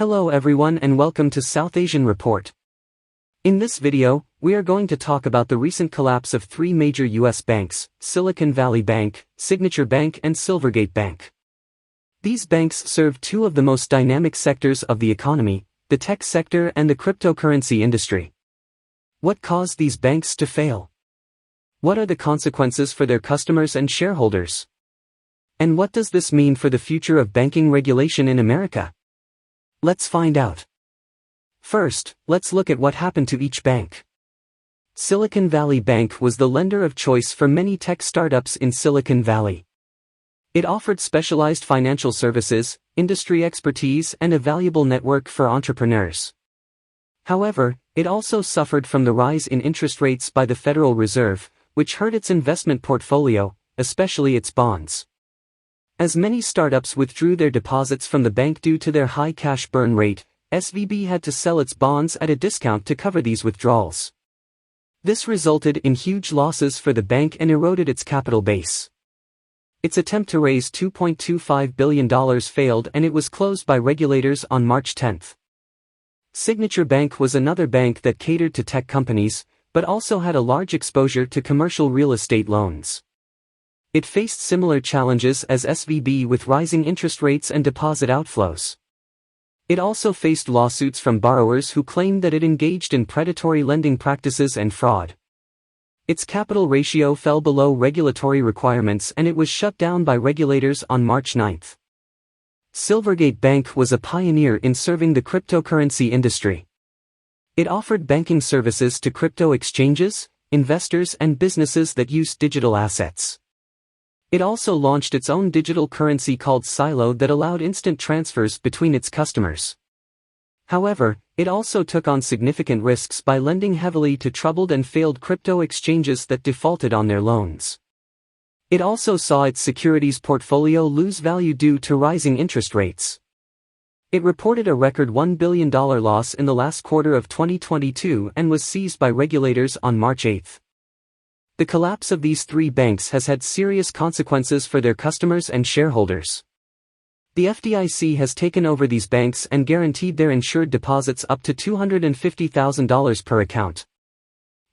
Hello everyone and welcome to South Asian Report. In this video, we are going to talk about the recent collapse of three major US banks, Silicon Valley Bank, Signature Bank and Silvergate Bank. These banks serve two of the most dynamic sectors of the economy, the tech sector and the cryptocurrency industry. What caused these banks to fail? What are the consequences for their customers and shareholders? And what does this mean for the future of banking regulation in America? Let's find out. First, let's look at what happened to each bank. Silicon Valley Bank was the lender of choice for many tech startups in Silicon Valley. It offered specialized financial services, industry expertise and a valuable network for entrepreneurs. However, it also suffered from the rise in interest rates by the Federal Reserve, which hurt its investment portfolio, especially its bonds. As many startups withdrew their deposits from the bank due to their high cash burn rate, SVB had to sell its bonds at a discount to cover these withdrawals. This resulted in huge losses for the bank and eroded its capital base. Its attempt to raise $2.25 billion failed and it was closed by regulators on March 10. Signature Bank was another bank that catered to tech companies, but also had a large exposure to commercial real estate loans. It faced similar challenges as SVB with rising interest rates and deposit outflows. It also faced lawsuits from borrowers who claimed that it engaged in predatory lending practices and fraud. Its capital ratio fell below regulatory requirements and it was shut down by regulators on March 9. Silvergate Bank was a pioneer in serving the cryptocurrency industry. It offered banking services to crypto exchanges, investors and businesses that used digital assets. It also launched its own digital currency called Silo that allowed instant transfers between its customers. However, it also took on significant risks by lending heavily to troubled and failed crypto exchanges that defaulted on their loans. It also saw its securities portfolio lose value due to rising interest rates. It reported a record $1 billion loss in the last quarter of 2022 and was seized by regulators on March 8. The collapse of these three banks has had serious consequences for their customers and shareholders. The FDIC has taken over these banks and guaranteed their insured deposits up to $250,000 per account.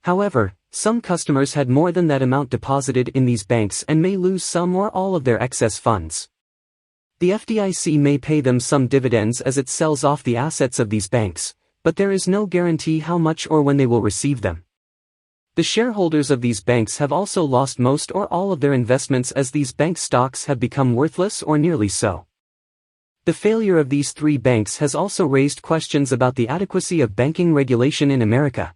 However, some customers had more than that amount deposited in these banks and may lose some or all of their excess funds. The FDIC may pay them some dividends as it sells off the assets of these banks, but there is no guarantee how much or when they will receive them. The shareholders of these banks have also lost most or all of their investments as these bank stocks have become worthless or nearly so. The failure of these three banks has also raised questions about the adequacy of banking regulation in America.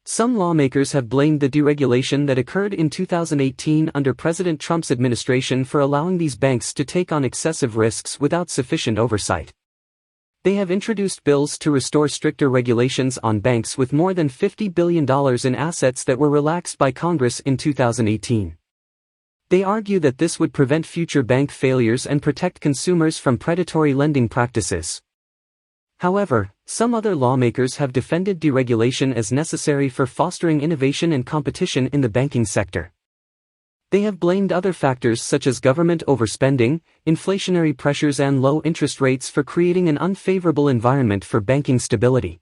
Some lawmakers have blamed the deregulation that occurred in 2018 under President Trump's administration for allowing these banks to take on excessive risks without sufficient oversight. They have introduced bills to restore stricter regulations on banks with more than $50 billion in assets that were relaxed by Congress in 2018. They argue that this would prevent future bank failures and protect consumers from predatory lending practices. However, some other lawmakers have defended deregulation as necessary for fostering innovation and competition in the banking sector. They have blamed other factors such as government overspending, inflationary pressures and low interest rates for creating an unfavorable environment for banking stability.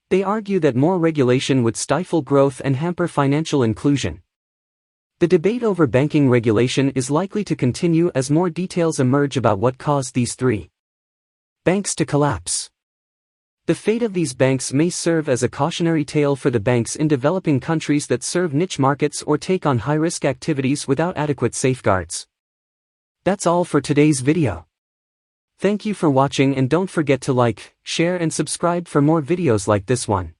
They argue that more regulation would stifle growth and hamper financial inclusion. The debate over banking regulation is likely to continue as more details emerge about what caused these three banks to collapse. The fate of these banks may serve as a cautionary tale for the banks in developing countries that serve niche markets or take on high-risk activities without adequate safeguards. That's all for today's video. Thank you for watching and don't forget to like, share and subscribe for more videos like this one.